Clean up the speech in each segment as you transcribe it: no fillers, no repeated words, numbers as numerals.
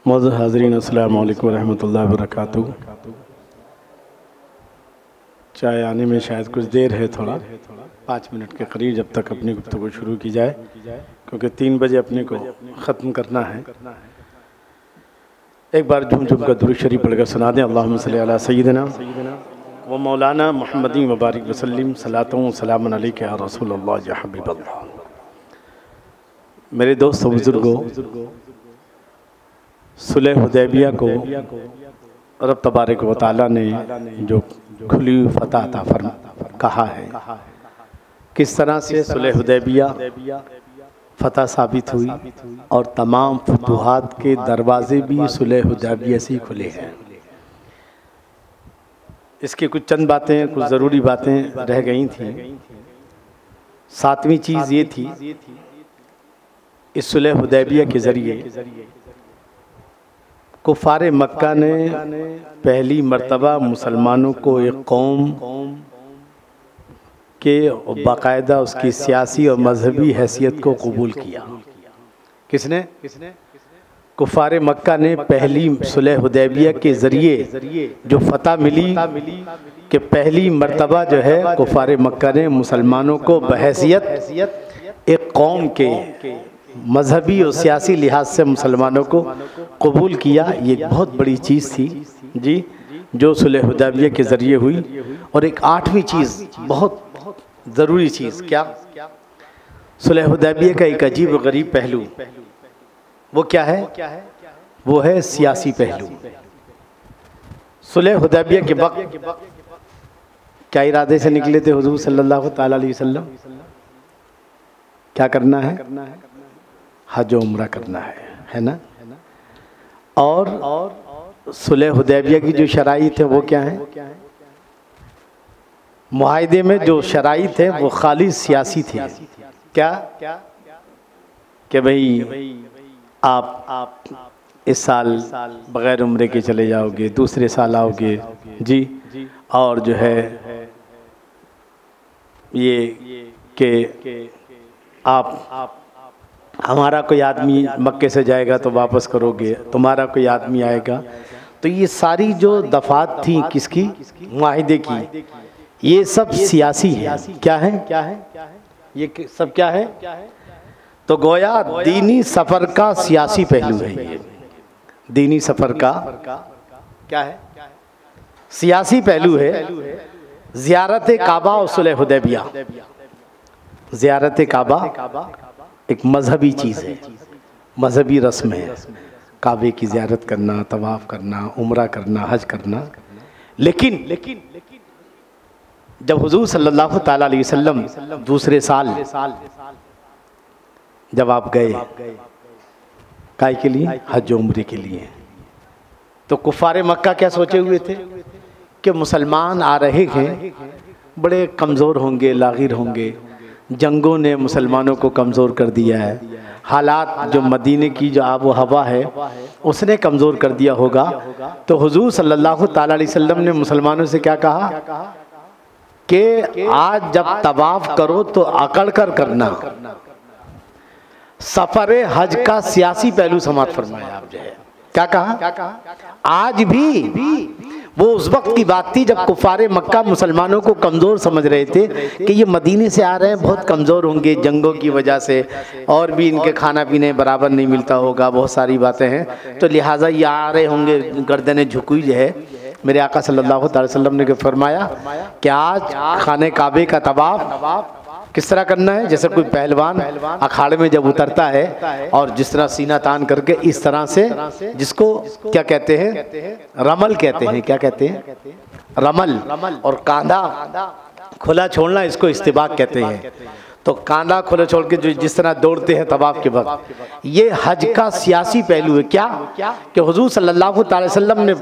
मौजूद हाज़रीन अस्सलामु अलैकुम रहमतुल्लाहि व बरकातुहू। चाय आने में शायद कुछ देर है, थोड़ा 5 मिनट के करीब, जब तक अपनी गुफ्तगू शुरू की जाए, क्योंकि 3 बजे अपने को ख़त्म करना है। एक बार झूम झूम कर दुरूद शरीफ पढ़कर सुना दें। अल्लाहुम्मा सल्ली अला सय्यिदिना व मौलाना मुहम्मदिन व बारिक वसल्लिम सलातुन व सलामुन अलैका या रसूलल्लाह या हबीबल्लाह। मेरे दोस्तों बुजुर्गों, सुलह हुदैबिया को रब तबारक व तआला ने जो खुली फतह अता फरमा कहा है, किस तरह से सुलह हुदैबिया फतह साबित हुई और तमाम फतूहात के दरवाजे भी सुलह हुदैबिया से ही खुले हैं। इसकी कुछ चंद बातें, कुछ ज़रूरी बातें रह गई थी। 7वीं चीज़ ये थी, इस सुलह हुदैबिया के ज़रिए कुफ़ारे मक्का ने पहली मर्तबा मुसलमानों को एक कौम के बाकायदा उसकी सियासी और मजहबी हैसियत को कबूल किया। किसने? कुफ़ारे मक्का ने पहली सुलह हुदैबिया के ज़रिए जो फतह मिली कि पहली मर्तबा जो है कुफ़ारे मक्का ने मुसलमानों को बहैसियत एक कौम के मजहबी और सियासी लिहाज से मुसलमानों को कबूल किया। ये बहुत बड़ी चीज़ थी जी, जो सुलह हुदैबिया के ज़रिए हुई। और एक 8वीं चीज़, बहुत ज़रूरी चीज़, क्या? सुलह हुदैबिया का एक अजीब व गरीब पहलू, वो क्या है? वो है सियासी पहलू। सुलह हुदैबिया के वक्त क्या इरादे से निकले थे हुजूर सल्लल्लाहु तआला अलैहि वसल्लम? क्या करना है? हज और उम्रा करना है ना? और सुलह हुदैबिया की जो शराइत है वो क्या है? मुआहिदे में जो शराइत है वो खाली सियासी थे। क्या? कि भाई आप इस साल बग़ैर उम्रे के चले जाओगे, दूसरे साल आओगे जी, और जो है ये कि आप हमारा कोई आदमी मक्के से जाएगा तो वापस करोगे, तुम्हारा कोई आदमी आएगा। तो ये सारी जो दफात थी किसकी? मुआहिदे की। ये सब सियासी है। क्या है? ये सब क्या है? तो गोया दीनी सफ़र का सियासी पहलू है। ये दीनी सफ़र का क्या है? सियासी पहलू है। ज़ियारत काबा और सुलह हुदैबिया। ज़ियारत काबा एक मजहबी चीज़ है, मजहबी रस्म है, काबे की ज़ियारत करना, तवाफ़ करना, उम्रा करना, हज करना। लेकिन जब हुजूर सल्लल्लाहु तआला अलैहि वसल्लम दूसरे साल जब आप गए, काय के लिए? हज उम्रे के लिए। तो कुफ़ारे मक्का क्या सोचे हुए थे कि मुसलमान आ रहे हैं, बड़े कमज़ोर होंगे, लागिर होंगे, जंगों ने मुसलमानों को कमज़ोर कर दिया है, हालात जो मदीने की जो आब व हवा है उसने कमज़ोर कर दिया होगा। तो हुजूर सल्लल्लाहु तआला अलैहि वसल्लम ने मुसलमानों से क्या कहा कि आज जब तवाफ़ करो तो अकड़ कर करना। सफ़र हज का सियासी पहलू समाप्त फरमाया। आप जो है क्या कहा? आज भी वो उस वक्त की बात थी जब कुफ़ारे मक्का मुसलमानों को कमज़ोर समझ रहे थे कि ये मदीने से आ रहे हैं, बहुत कमज़ोर होंगे जंगों की वजह से, और भी इनके खाना पीने बराबर नहीं मिलता होगा, बहुत सारी बातें हैं, तो लिहाजा ये आ रहे होंगे गर्दनें झुकी जो है। मेरे आका सल्लल्लाहु अलैहि वसल्लम ने फरमाया कि आज खाने काबे का तवाफ़ किस तरह करना है? जैसे कोई पहलवान अखाड़े में जब उतरता है और जिस तरह सीना तान करके इस तरह से, जिसको क्या कहते हैं? रमल कहते हैं। क्या कहते हैं? रमल। और कांधा खुला छोड़ना, इसको इस्तिबाक कहते हैं। तो कांधा खुला छोड़ के जो जिस तरह दौड़ते हैं तवाफ के वक्त, ये हज का सियासी पहलू है। क्या? कि हुजूर सल्लल्लाहु अलैहि वसल्लम ने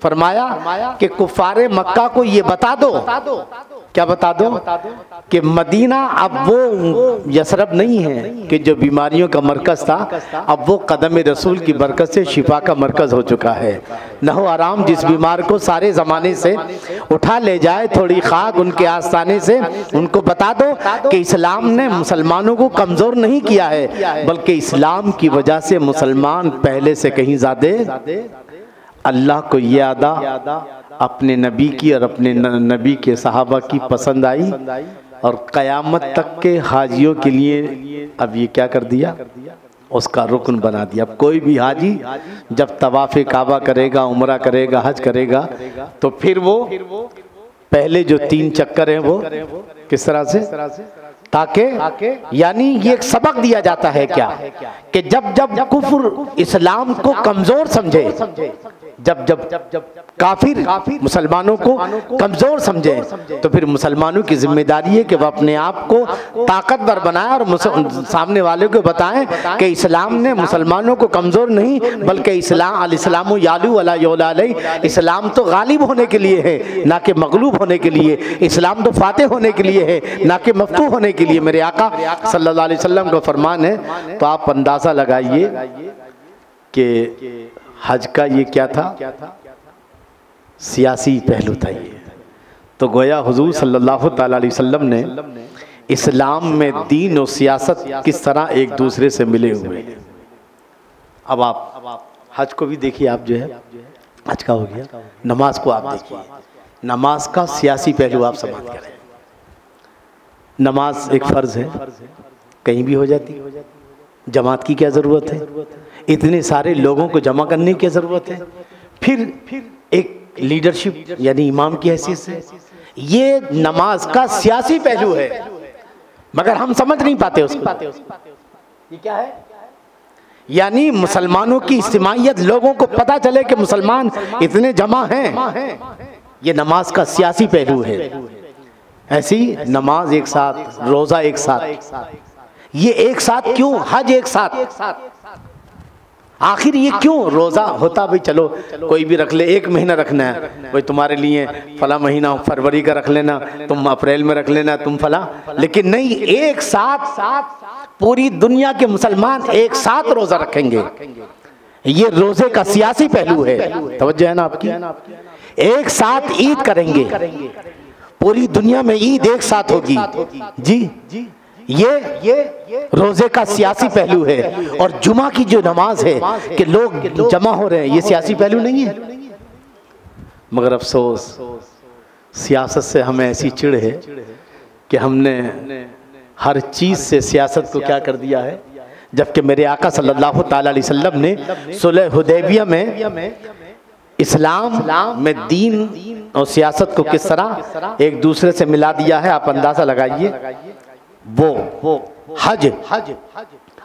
फरमाया कि कुफ़ारे मक्का को ये बता दो क्या बता दो कि मदीना अब वो यसरब नहीं है कि जो बीमारियों का मरकज़ था, अब वो कदम रसूल की बरकत से शिफा का मरकज़ हो चुका है। नहो आराम जिस बीमार को सारे ज़माने से उठा ले जाए थोड़ी खाक उनके आस्थाने से, उनको बता दो कि इस्लाम ने मुसलमानों को कमज़ोर नहीं किया है, बल्कि इस्लाम की वजह से मुसलमान पहले से कहीं ज़्यादा अल्लाह को ये अदा अपने नबी की और अपने नबी के सहाबा की पसंद आई, और क़यामत तक के हाजियों के लिए अब ये क्या कर दिया, उसका रुकन बना दिया। अब कोई भी हाजी जब तवाफ़ काबा करेगा, उम्रा करेगा, हज करेगा, तो फिर वो पहले जो 3 चक्कर हैं वो किस तरह से, ताकि यानी ये एक सबक दिया जाता है क्या कि जब जब कुफ्र इस्लाम को कमज़ोर समझे, जब जब काफिर मुसलमानों को कमज़ोर समझे, तो फिर मुसलमानों की जिम्मेदारी है कि वह अपने आप को ताकतवर बनाए और सामने वाले को बताएं कि इस्लाम ने मुसलमानों को कमज़ोर नहीं, बल्कि इस्लाम यालू अला यौला अलैहि, इस्लाम तो गालिब होने के लिए है ना कि मगलूब होने के लिए, इस्लाम तो फातेह होने के लिए है ना कि मफ्तूह होने के लिए। मेरे आका सल्लल्लाहु अलैहि वसल्लम का फरमान है। तो आप अंदाज़ा लगाइए कि हज का ये क्या था, सियासी पहलू था ये। तो गोया हुजूर सल्लल्लाहु ताला अलैहि वसल्लम ने इस्लाम में दीन और सियासत किस तरह एक दूसरे से मिले हुए हैं। अब आप हज को भी देखिए, आप जो है हज का हो गया, नमाज को आप देखिए, नमाज का सियासी पहलू आप समाप्त करें। नमाज एक फ़र्ज़ है, कहीं भी हो जाती, जमात की क्या ज़रूरत है, इतने सारे लोगों को जमा करने की ज़रूरत है, फिर एक लीडरशिप यानी इमाम की हैसियत से। ये नमाज का सियासी पहलू है, मगर हम समझ नहीं पाते उसको। ये क्या है, यानी मुसलमानों की इज्तिमाइयत, लोगों को पता चले कि मुसलमान इतने जमा हैं, ये नमाज का सियासी पहलू है। ऐसी नमाज एक साथ, रोज़ा एक साथ, ये एक साथ क्यों, हज एक साथ, आखिर ये क्यों? रोज़ा होता भाई चलो कोई भी रख ले, 1 महीना रखना है भाई, तुम्हारे लिए फला महीना फरवरी का रख लेना, तुम अप्रैल में रख लेना, तुम फला, लेकिन नहीं, एक साथ पूरी दुनिया के मुसलमान एक साथ रोज़ा रखेंगे। ये रोज़े का सियासी पहलू है, तवज्जो है ना आपकी। एक साथ ईद करेंगे, पूरी दुनिया में ईद एक साथ होगी जी, ये रोजे का सियासी पहलू है। और जुमा की जो नमाज है कि लोग जमा हो रहे हैं, ये सियासी पहलू नहीं है। मगर अफसोस सियासत से हमें ऐसी चिढ़ है कि हमने हर चीज़ से सियासत को क्या कर दिया है, जबकि मेरे आका सल्लल्लाहु ताला अलैहि वसल्लम ने सुलह हुदैबिया में इस्लाम में दीन और सियासत को किस तरह एक दूसरे से मिला दिया है। आप अंदाज़ा लगाइए, वो हज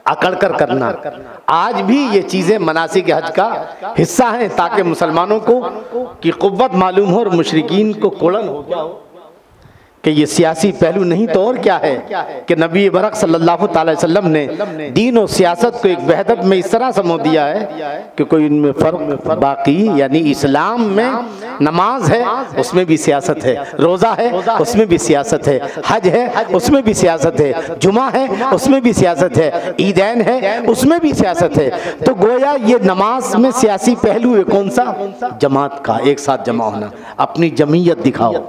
अकड़ कर करना, आज भी ये चीज़ें मनासिक हज का हिस्सा हैं, ताकि मुसलमानों को की कुव्वत मालूम हो और मुशरिकीन को कोड़न हो गया हो कि ये सियासी पहलू नहीं तो और क्या है कि नबी बरक सल्लल्लाहु ताला अलैहि वसल्लम ने दीन और सियासत को एक वहदत में इस तरह समझ दिया है कि कोई इनमें फ़र्क बाकी, यानी इस्लाम में नमाज है उसमें भी सियासत है, रोज़ा है उसमें भी सियासत है, हज है उसमें भी सियासत है, जुमा है उसमें भी सियासत है, ईदैन है उसमें भी सियासत है। तो गोया ये नमाज में सियासी पहलू है, कौन सा? जमात का, एक साथ जमा होना, अपनी जमीयत दिखाओ,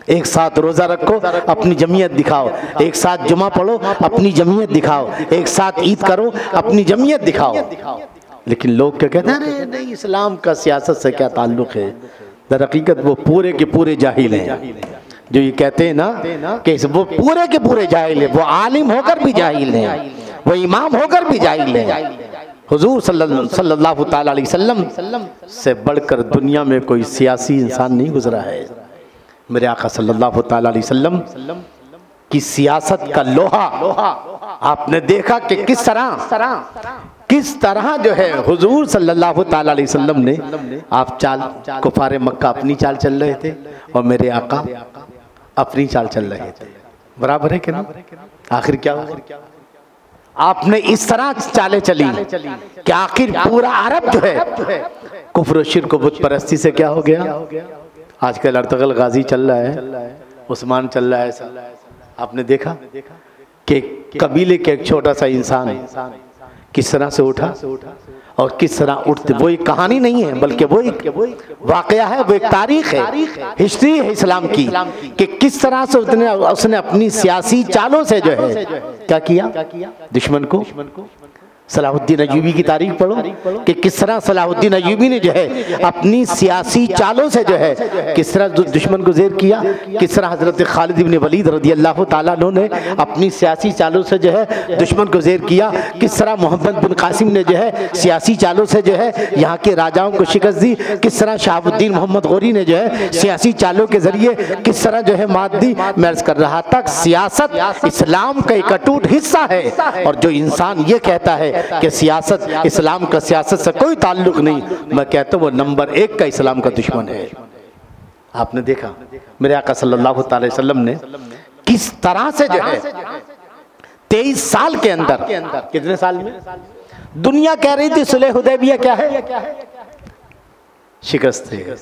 एक साथ रोज़ा रखो, अपनी जमीयत दिखाओ, एक साथ जुमा पढ़ो, अपनी जमीयत दिखाओ, एक साथ ईद करो, अपनी जमीयत दिखाओ। लेकिन लोग क्या कहते हैं, अरे नहीं इस्लाम का सियासत से क्या ताल्लुक़ है। दर हकीकत वो पूरे के पूरे जाहिल हैं जो ये कहते हैं ना कि वो पूरे के पूरे जाहिल है। वो आलिम होकर भी जाहिल हैं, वो इमाम होकर भी जाहिल हैं। हुजूर सल्लल्लाहु ताला अलैहि वसल्लम से बढ़कर दुनिया में कोई सियासी इंसान नहीं गुजरा है। मेरे आका सल्लल्लाहु ताला अलैहि वसल्लम की सियासत का लोहा आपने देखा कि किस तरह जो है हुजूर सल्लल्लाहु ताला अलैहि वसल्लम ने आप चाल कुफारे मक्का अपनी चाल चल रहे थे और मेरे आका अपनी चाल चल रहे थे। बराबर है कि ना? आखिर क्या हुआ? आपने इस तरह चालें चली कि आखिर पूरा अरब जो है कुफ्र शिर्क बुत परस्ती से क्या हो गया। आजकल अर्तगल गाजी चल रहा है, उस्मान चल रहा है ऐसा। आपने देखा कि कबीले के एक छोटा सा इंसान किस तरह से उठा और किस तरह उठते। वो एक कहानी नहीं है बल्कि वो एक वाकया है, वो एक तारीख है, हिस्ट्री है इस्लाम की, कि किस तरह से उसने अपनी सियासी चालों से जो है क्या किया, दुश्मन को। सलाहुद्दीन अय्यूबी की तारीख पढ़ो कि किस तरह सलाहुद्दीन अय्यूबी ने जो है अपनी सियासी चालों से जो है किस तरह दुश्मन को ज़ेर किया, किस तरह हज़रत खालिद इब्न वलीद रज़ी अल्लाह ताला अन्हु ने अपनी सियासी चालों से जो है दुश्मन को ज़ेर किया, किस तरह मोहम्मद बिन कासिम ने जो है सियासी चालों से जो है यहाँ के राजाओं को शिकस्त दी, किस तरह शहाबुद्दीन मोहम्मद गौरी ने जो है सियासी चालों के ज़रिए किस तरह जो है मात दी। मैं अर्ज़ कर रहा था सियासत इस्लाम का एक अटूट हिस्सा है, और जो इंसान ये कहता है कि सियासत इस्लाम का सियासत से कोई ताल्लुक नहीं, मैं कहता हूँ वो नंबर 1 का इस्लाम का दुश्मन है। आपने देखा मेरे आका सल्लल्लाहु अलैहि वसल्लम ने किस तरह से जो है 23 साल के अंदर, कितने साल में दुनिया कह रही थी सुलह हुदैबिया क्या है, शिकस्त है,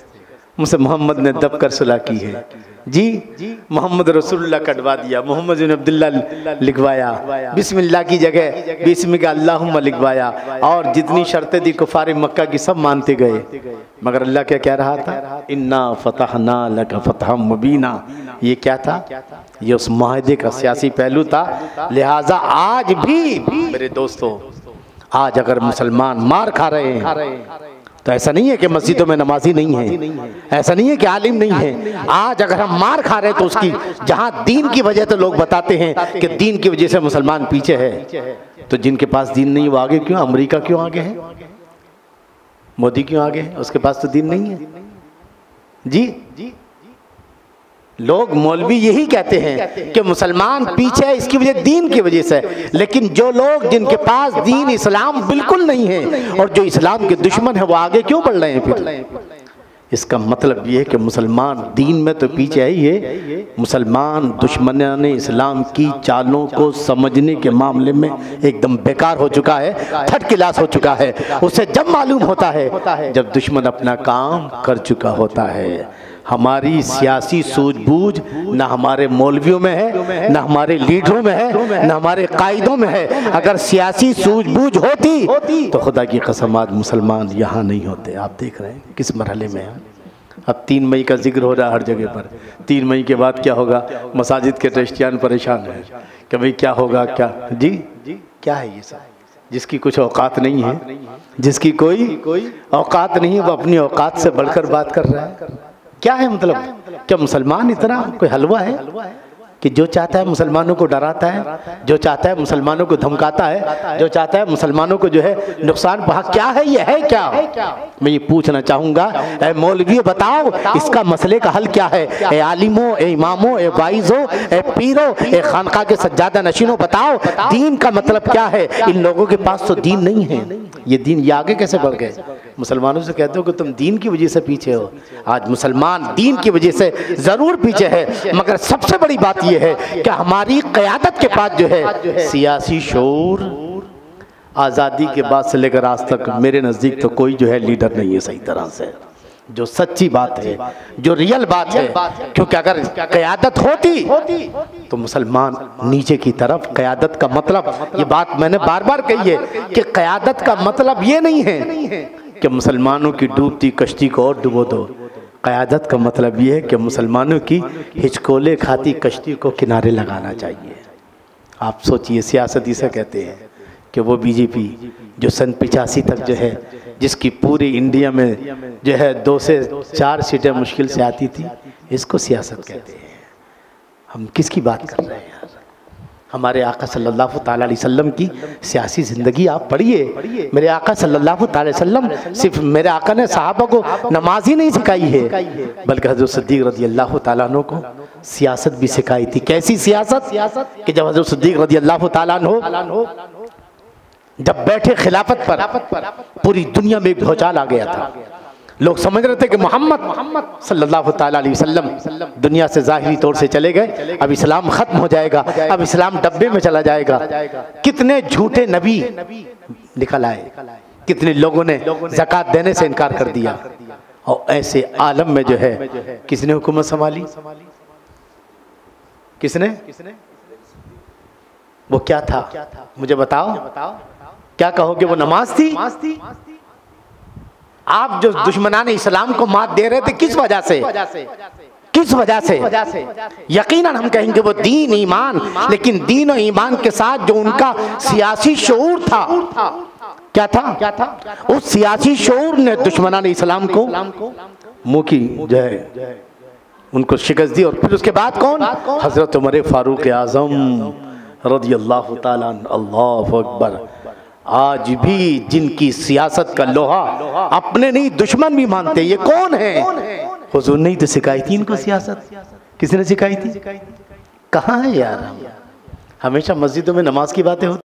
मुझसे मोहम्मद ने दब कर सुलह की है जी। मोहम्मद रसूलुल्लाह कटवा दिया, मोहम्मद बिन अब्दुल्ला लिखवाया, बिस्मिल्लाह की जगह बिस्मिका अल्लाहुम्मा लिखवाया, और जितनी शर्तें दी कुफार मक्का की सब मानते गए। मगर अल्लाह क्या कह रहा था, इन्ना फतहना लका फतहम मुबीना। ये क्या था, ये उस माहदे का सियासी पहलू था। लिहाजा आज भी मेरे दोस्तों, आज अगर मुसलमान मार खा रहे हैं तो ऐसा नहीं है कि मस्जिदों में नमाजी नहीं है, ऐसा नहीं है कि आलिम नहीं है। आज अगर हम मार खा रहे हैं तो उसकी जहां दीन की वजह, तो लोग बताते हैं कि दीन की वजह से मुसलमान पीछे है, तो जिनके पास दीन नहीं वो आगे क्यों? अमेरिका क्यों आगे है, मोदी क्यों आगे है? उसके पास तो दीन नहीं है जी। लोग मौलवी यही कहते हैं कि मुसलमान पीछे है, इसकी वजह दीन की वजह से। लेकिन जो लोग जिनके पास दीन इस्लाम बिल्कुल नहीं है और जो इस्लाम के दुश्मन है वो आगे क्यों बढ़ रहे हैं फिर? इसका मतलब ये है कि मुसलमान दीन में तो पीछे है, ये मुसलमान दुश्मनान इस्लाम की चालों को समझने के मामले में एकदम बेकार हो चुका है, थर्ड क्लास हो चुका है। उसे जब मालूम होता है जब दुश्मन अपना काम कर चुका होता है। हमारी सियासी सूझबूझ न हमारे मौलवियों में है, न हमारे लीडरों में है, न हमारे कायदों में है। अगर सियासी सूझबूझ होती तो खुदा की कसम आज मुसलमान यहाँ नहीं होते। आप देख रहे हैं किस मरहले में हैं। अब 3 मई का जिक्र हो रहा है हर जगह पर। 3 मई के बाद क्या होगा? मसाजिद के ट्रस्टियान परेशान हैं कि भाई क्या होगा, क्या जी क्या है ये सब? जिसकी कुछ औकात नहीं है, जिसकी कोई औकात नहीं है, वो अपनी औकात से बढ़कर बात कर रहा है। क्या है मतलब? क्या मुसलमान इतना कोई हलवा है कि जो चाहता है मुसलमानों को डराता है, जो चाहता है मुसलमानों को धमकाता है, जो चाहता है मुसलमानों को जो है नुकसान पहुंचा? क्या है ये, है क्या? मैं ये पूछना चाहूँगा, ए मौलवी बताओ इसका मसले का हल क्या है? ए आलिमो, ए इमामो, ए वाइजो, ए पीरो, ए खानका के सज्जादा नशीनों, बताओ दीन का मतलब क्या है? इन लोगों के पास तो दीन नहीं है। ये दीन ये आगे कैसे बढ़ गए? मुसलमानों से कहते हो कि तुम दीन की वजह से पीछे हो। आज मुसलमान दीन की वजह से ज़रूर पीछे है, मगर सबसे बड़ी बात यह है कि हमारी क़यादत के पास जो है सियासी शऊर, आज़ादी के बाद से लेकर आज तक मेरे नज़दीक तो कोई जो है लीडर नहीं है सही तरह से, जो सच्ची बात है, जो रियल बात है। क्योंकि अगर क़यादत होती तो मुसलमान नीचे की तरफ, क़यादत का मतलब, ये बात मैंने बार बार कही है कि क़यादत का मतलब ये नहीं है कि मुसलमानों की डूबती कश्ती को और डुबो दो। क़यादत का मतलब ये है कि मुसलमानों की हिचकोले खाती कश्ती को किनारे लगाना चाहिए। आप सोचिए, सियासत इसे कहते हैं कि वो बीजेपी जो सन 85 तक जो है, जिसकी पूरी इंडिया में जो है 2 से 4 सीटें मुश्किल से आती थी, इसको सियासत कहते हैं। हम किसकी बात कर रहे हैं यार? हमारे आका सल्लल्लाहु ताला अलैहि वसल्लम की सियासी ज़िंदगी आप पढ़िए। मेरे आका सल्लल्लाहु ताला अलैहि वसल्लम, सिर्फ मेरे आका ने सहाबा को नमाज ही नहीं सिखाई है, बल्कि हज़रत सिद्दीक़ रज़ी अल्लाह ताला अन्हु को सियासत भी सिखाई थी। कैसी सियासत कि जब हज़रत सिद्दीक़ रज़ी अल्लाह ताला अन्हु जब बैठे खिलाफत पर, पूरी दुनिया में एक भूचाल आ गया था। लोग समझ रहे थे कि मोहम्मद सल्लल्लाहु ताला अलैहि वसल्लम दुनिया से ज़ाहिरी तौर से चले गए, अब इस्लाम ख़त्म हो जाएगा, अब इस्लाम डब्बे में चला जाएगा। कितने झूठे नबी निकल आए, कितने लोगों ने ज़कात देने से इनकार कर दिया। और ऐसे आलम में जो है किसने हुकूमत संभाली? किसने? वो क्या था मुझे बताओ, क्या कहोगे? वो नमाज थी। आप जो दुश्मनान इस्लाम को मात दे रहे थे किस वजह से? किस वजह से? यकीनन हम कहेंगे वो दीन ईमान, लेकिन दीन और ईमान के साथ जो उनका सियासी शऊर था, क्या था? उस सियासी शऊर ने दुश्मनान इस्लाम को मुंह की जो है उनको शिकस्त दी। और फिर उसके बाद कौन? हजरत उमर फारूक आजम रज़ियल्लाहु ताला अन्हु। अल्लाहु अकबर। आज भी जिनकी सियासत का लोहा अपने नहीं दुश्मन भी मानते, ये कौन है? हुजूर ने ही तो सिखाई थी इनको सियासत। किसने सिखाई थी? कहाँ है यार? हमेशा मस्जिदों में नमाज की बातें होती।